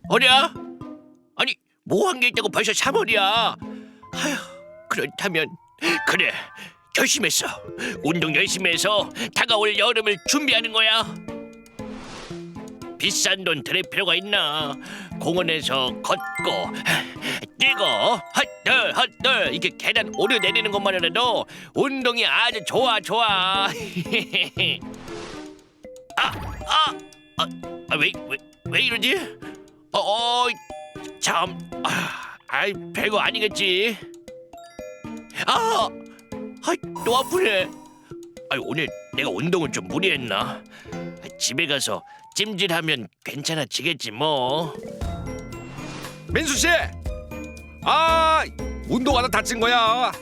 어랴? 아니, 뭐 한 게 있다고 벌써 3월이야. 아휴, 그렇다면 그래, 결심했어. 운동 열심히 해서 다가올 여름을 준비하는 거야. 비싼 돈 들일 필요가 있나? 공원에서 걷고 뛰고 헛들 이렇게 계단 오르내리는 것만으로도 운동이 아주 좋아. 왜 이러지? 참, 별거 아니겠지. 또 아프네. 오늘 내가 운동을 좀 무리했나? 집에 가서 찜질하면 괜찮아지겠지 뭐. 민수 씨, 운동하다 다친 거야.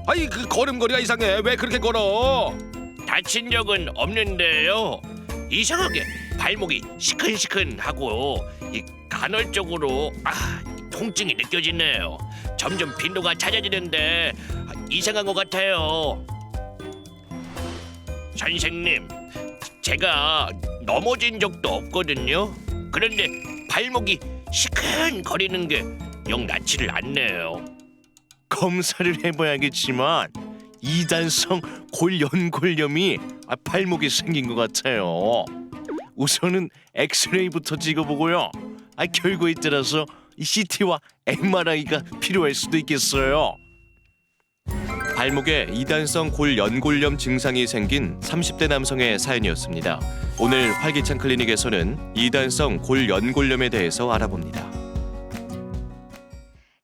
아이 그 걸음걸이가 이상해. 왜 그렇게 걸어? 다친 적은 없는데요. 이상하게 발목이 시큰시큰하고 이 간헐적으로 통증이 느껴지네요. 점점 빈도가 잦아지는데 이상한 것 같아요. 선생님, 제가 넘어진 적도 없거든요. 그런데 발목이 시큰거리는 게 영 낫지를 않네요. 검사를 해봐야겠지만 이단성 골연골염이 발목에 생긴 것 같아요. 우선은 엑스레이부터 찍어보고요. 결과에 따라서 CT와 MRI가 필요할 수도 있겠어요. 발목에 이단성 골연골염 증상이 생긴 30대 남성의 사연이었습니다. 오늘 활기찬 클리닉에서는 이단성 골연골염에 대해서 알아봅니다.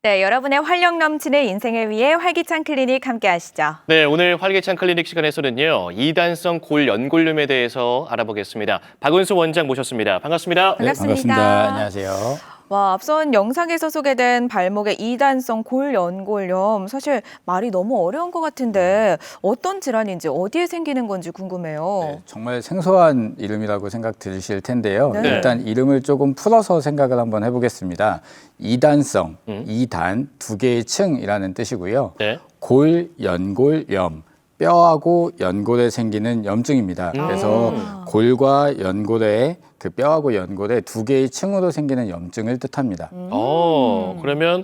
네, 여러분의 활력 넘치는 인생을 위해 활기찬 클리닉 함께 하시죠. 네, 오늘 활기찬 클리닉 시간에서는요. 이단성 골연골염에 대해서 알아보겠습니다. 박은수 원장 모셨습니다. 반갑습니다. 반갑습니다. 안녕하세요. 앞선 영상에서 소개된 발목의 이단성 골연골염, 사실 말이 너무 어려운 것 같은데 어떤 질환인지 어디에 생기는 건지 궁금해요. 네, 정말 생소한 이름이라고 생각 들으실 텐데요. 네. 일단 이름을 조금 풀어서 생각을 한번 해보겠습니다. 이단성, 이단, 두 개의 층이라는 뜻이고요. 네. 골, 연골염. 뼈하고 연골에 생기는 염증입니다. 그래서 골과 연골에 그 뼈하고 연골에 두 개의 층으로 생기는 염증을 뜻합니다. 그러면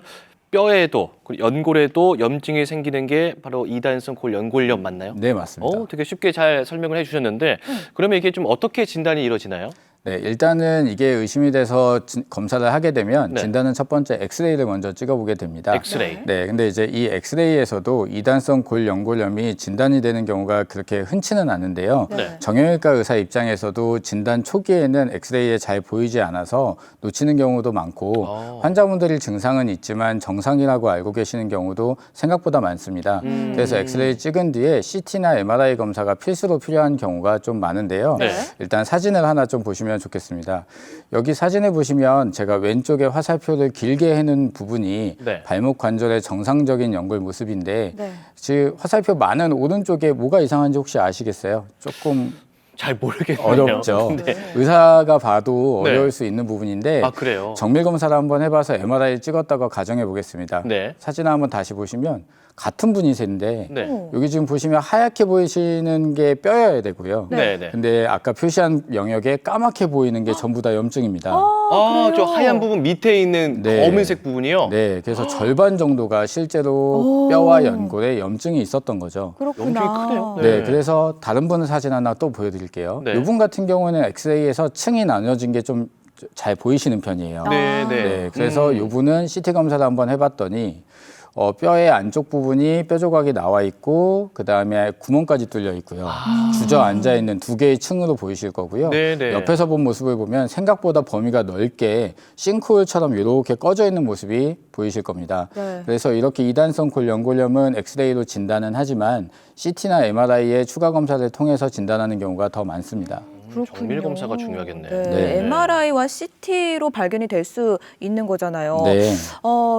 뼈에도 연골에도 염증이 생기는 게 바로 이단성 골연골염 맞나요? 네, 맞습니다. 되게 쉽게 잘 설명을 해주셨는데 그러면 이게 좀 어떻게 진단이 이루어지나요? 네, 일단은 이게 의심이 돼서 검사를 하게 되면 네. 진단은 첫 번째 엑스레이를 먼저 찍어보게 됩니다. 엑스레이. 네, 근데 이제 이 엑스레이에서도 이단성 골연골염이 진단이 되는 경우가 그렇게 흔치는 않은데요. 네. 정형외과 의사 입장에서도 진단 초기에는 엑스레이에 잘 보이지 않아서 놓치는 경우도 많고 환자분들이 증상은 있지만 정상이라고 알고 계시는 경우도 생각보다 많습니다. 그래서 엑스레이 찍은 뒤에 CT나 MRI 검사가 필수로 필요한 경우가 좀 많은데요. 네. 일단 사진을 하나 좀 보시면 좋겠습니다. 여기 사진을 보시면 제가 왼쪽에 화살표를 길게 해놓은 부분이 네. 발목 관절의 정상적인 연골 모습인데 네. 즉 화살표 많은 오른쪽에 뭐가 이상한지 혹시 아시겠어요? 조금 잘 모르겠네요. 어렵죠. 네. 의사가 봐도 네. 어려울 수 있는 부분인데 그래요? 정밀 검사를 한번 해봐서 MRI 찍었다고 가정해 보겠습니다. 네. 사진을 한번 다시 보시면 같은 분이신데 네. 여기 지금 보시면 하얗게 보이시는 게 뼈여야 되고요. 네. 네. 근데 아까 표시한 영역에 까맣게 보이는 게 전부 다 염증입니다. 저 하얀 부분 밑에 있는 네. 검은색 부분이요? 네, 그래서 절반 정도가 실제로 뼈와 연골에 염증이 있었던 거죠. 그렇구나. 염증이 크네요. 네, 그래서 다른 분 사진 하나 또 보여드릴게요. 네. 이분 같은 경우는 엑스레이에서 층이 나눠진 게 좀 잘 보이시는 편이에요. 네. 네, 그래서 이분은 CT 검사를 한번 해봤더니 뼈의 안쪽 부분이 뼈 조각이 나와 있고 그 다음에 구멍까지 뚫려 있고요. 주저앉아 있는 두 개의 층으로 보이실 거고요. 네네. 옆에서 본 모습을 보면 생각보다 범위가 넓게 싱크홀처럼 이렇게 꺼져 있는 모습이 보이실 겁니다. 네. 그래서 이렇게 이단성 골연골염은 엑스레이로 진단은 하지만 CT나 MRI의 추가 검사를 통해서 진단하는 경우가 더 많습니다. 그렇군요. 정밀 검사가 중요하겠네요. 네. 네. MRI와 CT로 발견이 될 수 있는 거잖아요. 네.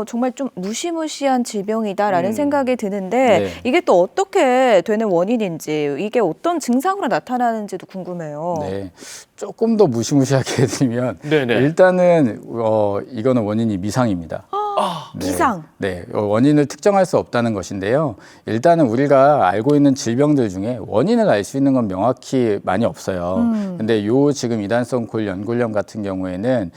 정말 좀 무시무시한 질병이다라는 생각이 드는데 네. 이게 또 어떻게 되는 원인인지, 이게 어떤 증상으로 나타나는지도 궁금해요. 네, 조금 더 무시무시하게 해드리면 네네. 일단은 이거는 원인이 미상입니다. 이상. 네, 원인을 특정할 수 없다는 것인데요. 일단은 우리가 알고 있는 질병들 중에 원인을 알 수 있는 건 명확히 많이 없어요. 근데 요 지금 이단성 골 연골염 같은 경우에는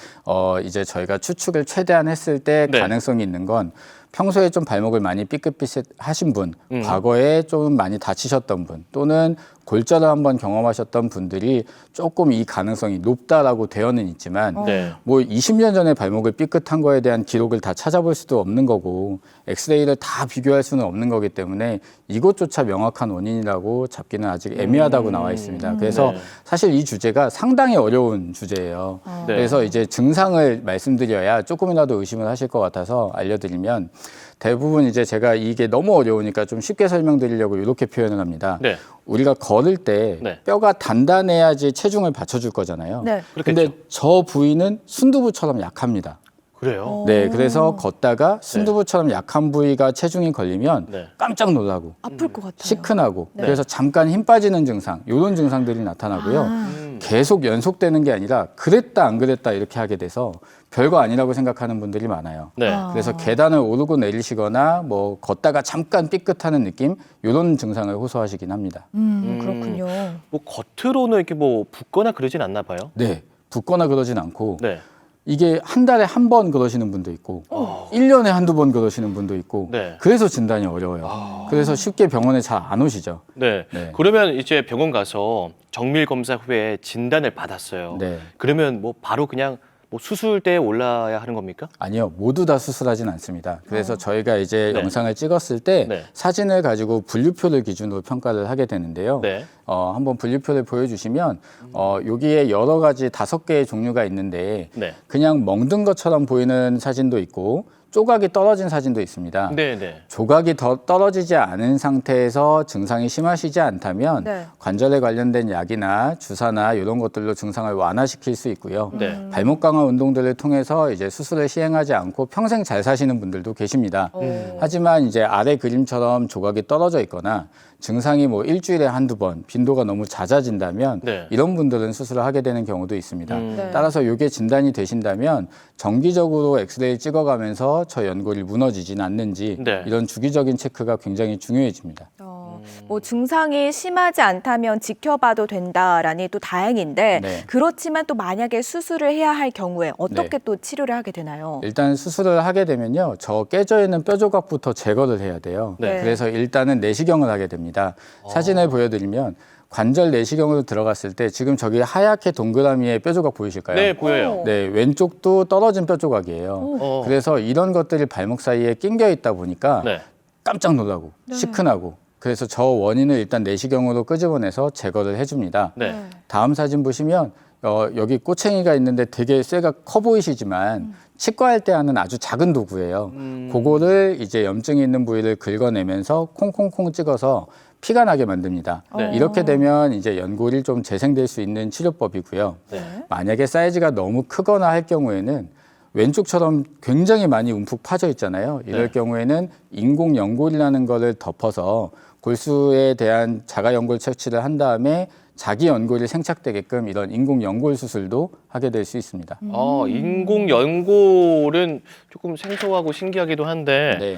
이제 저희가 추측을 최대한 했을 때 네. 가능성이 있는 건 평소에 좀 발목을 많이 삐끗삐끗하신 분, 과거에 좀 많이 다치셨던 분, 또는 골절을 한번 경험하셨던 분들이 조금 이 가능성이 높다라고 되어는 있지만 네. 뭐 20년 전에 발목을 삐끗한 거에 대한 기록을 다 찾아볼 수도 없는 거고 엑스레이를 다 비교할 수는 없는 거기 때문에 이것조차 명확한 원인이라고 잡기는 아직 애매하다고 나와 있습니다. 그래서 네. 사실 이 주제가 상당히 어려운 주제예요. 네. 그래서 이제 증상을 말씀드려야 조금이라도 의심을 하실 것 같아서 알려드리면 대부분 이제 제가 이게 너무 어려우니까 좀 쉽게 설명드리려고 이렇게 표현을 합니다. 네. 우리가 걸을 때 네. 뼈가 단단해야지 체중을 받쳐줄 거잖아요. 네. 근데 저 부위는 순두부처럼 약합니다. 그래요? 네, 그래서 걷다가 순두부처럼 약한 부위가 체중이 걸리면 네. 깜짝 놀라고 아플 것 같아요. 시큰하고 네. 그래서 잠깐 힘 빠지는 증상, 이런 증상들이 나타나고요. 계속 연속되는 게 아니라 그랬다 안 그랬다 이렇게 하게 돼서 별거 아니라고 생각하는 분들이 많아요. 네. 그래서 계단을 오르고 내리시거나 뭐 걷다가 잠깐 삐끗하는 느낌, 이런 증상을 호소하시긴 합니다. 그렇군요. 뭐 겉으로는 이렇게 뭐 붓거나 그러진 않나 봐요. 네, 붓거나 그러진 않고 네. 이게 한 달에 한 번 그러시는 분도 있고 1년에 한두 번 그러시는 분도 있고 네. 그래서 진단이 어려워요. 그래서 쉽게 병원에 잘 안 오시죠. 네. 네. 그러면 이제 병원 가서 정밀 검사 후에 진단을 받았어요. 네. 그러면 뭐 바로 그냥 뭐 수술대에 올라야 하는 겁니까? 아니요, 모두 다 수술하진 않습니다. 그래서 저희가 이제 네. 영상을 찍었을 때 네. 사진을 가지고 분류표를 기준으로 평가를 하게 되는데요. 네. 한번 분류표를 보여주시면 여기에 여러 가지 5개의 종류가 있는데 네. 그냥 멍든 것처럼 보이는 사진도 있고 조각이 떨어진 사진도 있습니다. 네, 네. 조각이 더 떨어지지 않은 상태에서 증상이 심하시지 않다면 네. 관절에 관련된 약이나 주사나 이런 것들로 증상을 완화시킬 수 있고요. 네. 발목 강화 운동들을 통해서 이제 수술을 시행하지 않고 평생 잘 사시는 분들도 계십니다. 하지만 이제 아래 그림처럼 조각이 떨어져 있거나 증상이 뭐 일주일에 한두 번, 빈도가 너무 잦아진다면 네. 이런 분들은 수술을 하게 되는 경우도 있습니다. 네. 따라서 이게 진단이 되신다면 정기적으로 엑스레이를 찍어가면서 저 연골이 무너지진 않는지 네. 이런 주기적인 체크가 굉장히 중요해집니다. 뭐 증상이 심하지 않다면 지켜봐도 된다라니 또 다행인데 네. 그렇지만 또 만약에 수술을 해야 할 경우에 어떻게 네. 또 치료를 하게 되나요? 일단 수술을 하게 되면요, 저 깨져 있는 뼈 조각부터 제거를 해야 돼요. 네. 그래서 일단은 내시경을 하게 됩니다. 사진을 보여드리면 관절 내시경으로 들어갔을 때 지금 저기 하얗게 동그라미의 뼈 조각 보이실까요? 네, 보여요. 네, 왼쪽도 떨어진 뼈 조각이에요. 어. 그래서 이런 것들이 발목 사이에 낀겨 있다 보니까 네. 깜짝 놀라고 시큰하고 그래서 저 원인을 일단 내시경으로 끄집어내서 제거를 해줍니다. 네. 다음 사진 보시면 여기 꼬챙이가 있는데 되게 쇠가 커 보이시지만 치과할 때 하는 아주 작은 도구예요. 그거를 이제 염증이 있는 부위를 긁어내면서 콩콩콩 찍어서 피가 나게 만듭니다. 네. 이렇게 되면 이제 연골이 좀 재생될 수 있는 치료법이고요. 네. 만약에 사이즈가 너무 크거나 할 경우에는 왼쪽처럼 굉장히 많이 움푹 파져 있잖아요. 이럴 네. 경우에는 인공 연골이라는 거를 덮어서 골수에 대한 자가 연골 채취를 한 다음에 자기 연골이 생착되게끔 이런 인공 연골 수술도 하게 될 수 있습니다. 인공 연골은 조금 생소하고 신기하기도 한데 네.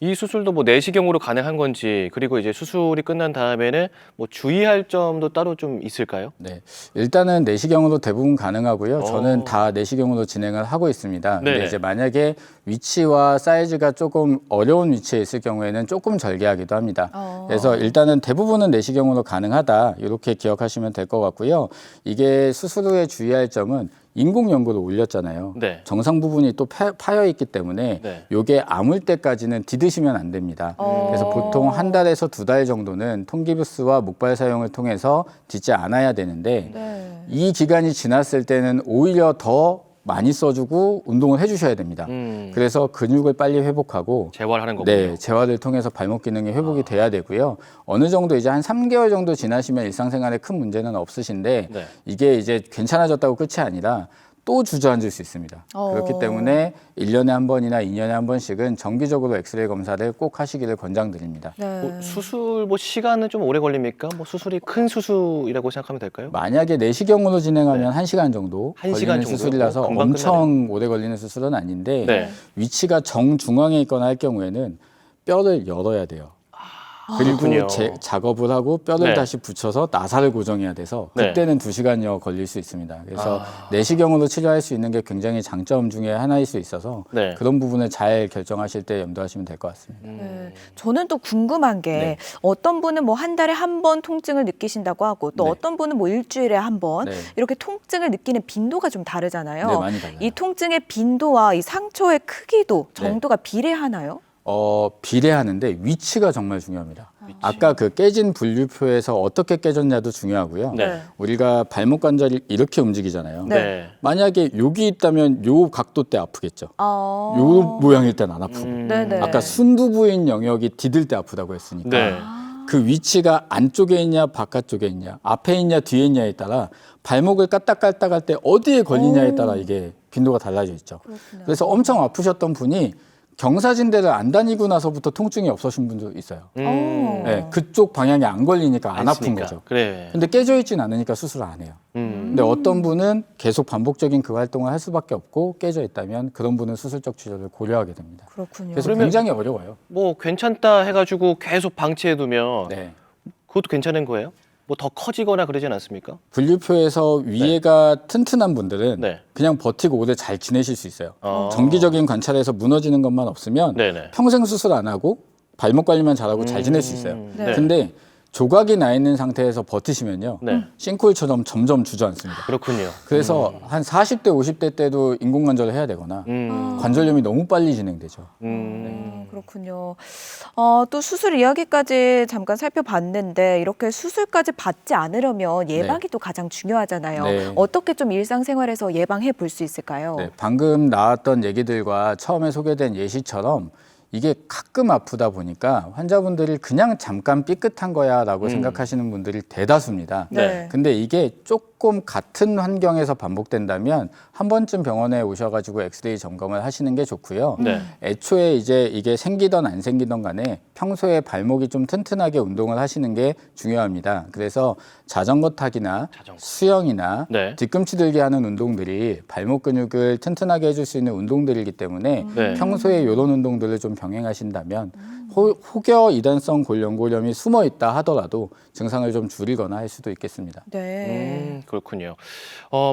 이 수술도 뭐 내시경으로 가능한 건지 그리고 이제 수술이 끝난 다음에는 뭐 주의할 점도 따로 좀 있을까요? 네, 일단은 내시경으로 대부분 가능하고요. 저는 오. 다 내시경으로 진행을 하고 있습니다. 근데 네네. 이제 만약에 위치와 사이즈가 조금 어려운 위치에 있을 경우에는 조금 절개하기도 합니다. 그래서 일단은 대부분은 내시경으로 가능하다 이렇게 기억하시면 될 것 같고요. 이게 수술 후에 주의할 점은 인공 연골을 올렸잖아요. 네. 정상 부분이 또 파여 있기 때문에 네. 요게 아물 때까지는 디드시면 안 됩니다. 그래서 보통 한 달에서 2달 정도는 통기부스와 목발 사용을 통해서 딛지 않아야 되는데 네. 이 기간이 지났을 때는 오히려 더 많이 써주고 운동을 해주셔야 됩니다. 그래서 근육을 빨리 회복하고 재활하는 거군요. 네, 재활을 통해서 발목 기능이 회복이 돼야 되고요. 어느 정도 이제 한 3개월 정도 지나시면 일상생활에 큰 문제는 없으신데 네. 이게 이제 괜찮아졌다고 끝이 아니라 또 주저앉을 수 있습니다. 그렇기 때문에 1년에 한 번이나 2년에 한 번씩은 정기적으로 엑스레이 검사를 꼭 하시기를 권장드립니다. 네. 뭐 수술 시간은 좀 오래 걸립니까? 뭐 수술이 큰 수술이라고 생각하면 될까요? 만약에 내시경으로 진행하면 1시간 정도 한 시간 걸리는 정도? 수술이라서 금방 엄청 오래 걸리는 수술은 아닌데 네. 위치가 정중앙에 있거나 할 경우에는 뼈를 열어야 돼요. 그리고 그렇군요. 작업을 하고 뼈를 네. 다시 붙여서 나사를 고정해야 돼서 네. 그때는 2시간여 걸릴 수 있습니다. 그래서 내시경으로 치료할 수 있는 게 굉장히 장점 중에 하나일 수 있어서 네. 그런 부분을 잘 결정하실 때 염두하시면 될 것 같습니다. 네. 저는 또 궁금한 게 네. 어떤 분은 뭐 한 달에 한 번 통증을 느끼신다고 하고 또 네. 어떤 분은 뭐 일주일에 한 번 네. 이렇게 통증을 느끼는 빈도가 좀 다르잖아요. 네, 많이 달라요. 이 통증의 빈도와 이 상처의 크기도 정도가 비례하나요? 비례하는데 위치가 정말 중요합니다. 아까 그 깨진 분류표에서 어떻게 깨졌냐도 중요하고요. 네. 우리가 발목 관절이 이렇게 움직이잖아요. 네. 만약에 여기 있다면 요 각도 때 아프겠죠. 아. 요 모양일 땐 안 아프고. 네네. 아까 순두부인 영역이 디딜 때 아프다고 했으니까 네. 그 위치가 안쪽에 있냐 바깥쪽에 있냐 앞에 있냐 뒤에 있냐에 따라 발목을 까딱까딱 할 때 어디에 걸리냐에 따라 이게 빈도가 달라져 있죠. 그렇구나. 그래서 엄청 아프셨던 분이 경사진대를 안 다니고 나서부터 통증이 없어진 분도 있어요. 네, 그쪽 방향이 안 걸리니까 안 아픈 쓰니까. 거죠. 그래. 근데 깨져 있진 않으니까 수술을 안 해요. 근데 어떤 분은 계속 반복적인 그 활동을 할 수밖에 없고 깨져 있다면 그런 분은 수술적 치료를 고려하게 됩니다. 그렇군요. 그래서 굉장히 어려워요. 뭐 괜찮다 해가지고 계속 방치해두면 네. 그것도 괜찮은 거예요? 뭐 더 커지거나 그러진 않습니까? 분류표에서 위에가 튼튼한 분들은 네. 그냥 버티고 오래 잘 지내실 수 있어요. 어. 정기적인 관찰에서 무너지는 것만 없으면 네네. 평생 수술 안 하고 발목 관리만 잘하고 잘 지낼 수 있어요. 네. 근데 조각이 나 있는 상태에서 버티시면요. 네. 싱크홀처럼 점점 주저앉습니다. 그렇군요. 그래서 한 40대, 50대 때도 인공관절을 해야 되거나 관절염이 너무 빨리 진행되죠. 그렇군요. 또 수술 이야기까지 잠깐 살펴봤는데 이렇게 수술까지 받지 않으려면 예방이 또 가장 중요하잖아요. 네. 어떻게 좀 일상생활에서 예방해 볼 수 있을까요? 네, 방금 나왔던 얘기들과 처음에 소개된 예시처럼 이게 가끔 아프다 보니까 환자분들이 그냥 잠깐 삐끗한 거야라고 생각하시는 분들이 대다수입니다. 네. 근데 이게 조금 같은 환경에서 반복된다면 한 번쯤 병원에 오셔가지고 엑스레이 점검을 하시는 게 좋고요. 네. 애초에 이제 이게 생기던 안 생기던 간에 평소에 발목이 좀 튼튼하게 운동을 하시는 게 중요합니다. 그래서 자전거 타기나 수영이나 네. 뒤꿈치 들기 하는 운동들이 발목 근육을 튼튼하게 해줄 수 있는 운동들이기 때문에 네. 평소에 이런 운동들을 좀 병행하신다면 혹여 이단성 골연골염이 숨어 있다 하더라도 증상을 좀 줄이거나 할 수도 있겠습니다. 네. 그렇군요.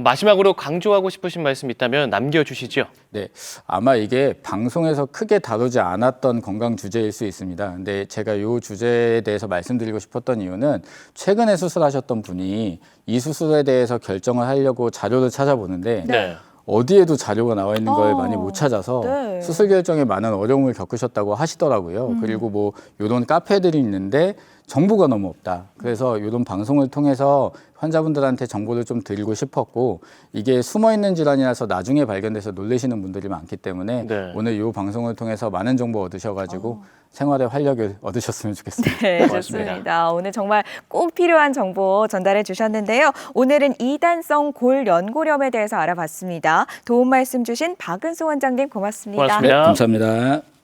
마지막으로 강조하고 싶으신 말씀 있다면 남겨주시죠. 네, 아마 이게 방송에서 크게 다루지 않았던 건강 주제일 수 있습니다. 근데 제가 이 주제에 대해서 말씀드리고 싶었던 이유는 최근에 수술하셨던 분이 이 수술에 대해서 결정을 하려고 자료를 찾아보는데 네. 어디에도 자료가 나와 있는 걸 많이 못 찾아서 네. 수술 결정에 많은 어려움을 겪으셨다고 하시더라고요. 그리고 뭐 이런 카페들이 있는데 정보가 너무 없다. 그래서 이런 방송을 통해서 환자분들한테 정보를 좀 드리고 싶었고 이게 숨어 있는 질환이라서 나중에 발견돼서 놀라시는 분들이 많기 때문에 네. 오늘 이 방송을 통해서 많은 정보 얻으셔가지고 생활에 활력을 얻으셨으면 좋겠습니다. 네, 고맙습니다. 좋습니다. 오늘 정말 꼭 필요한 정보 전달해 주셨는데요. 오늘은 이단성 골연골염에 대해서 알아봤습니다. 도움 말씀 주신 박은수 원장님 고맙습니다. 고맙습니다. 감사합니다.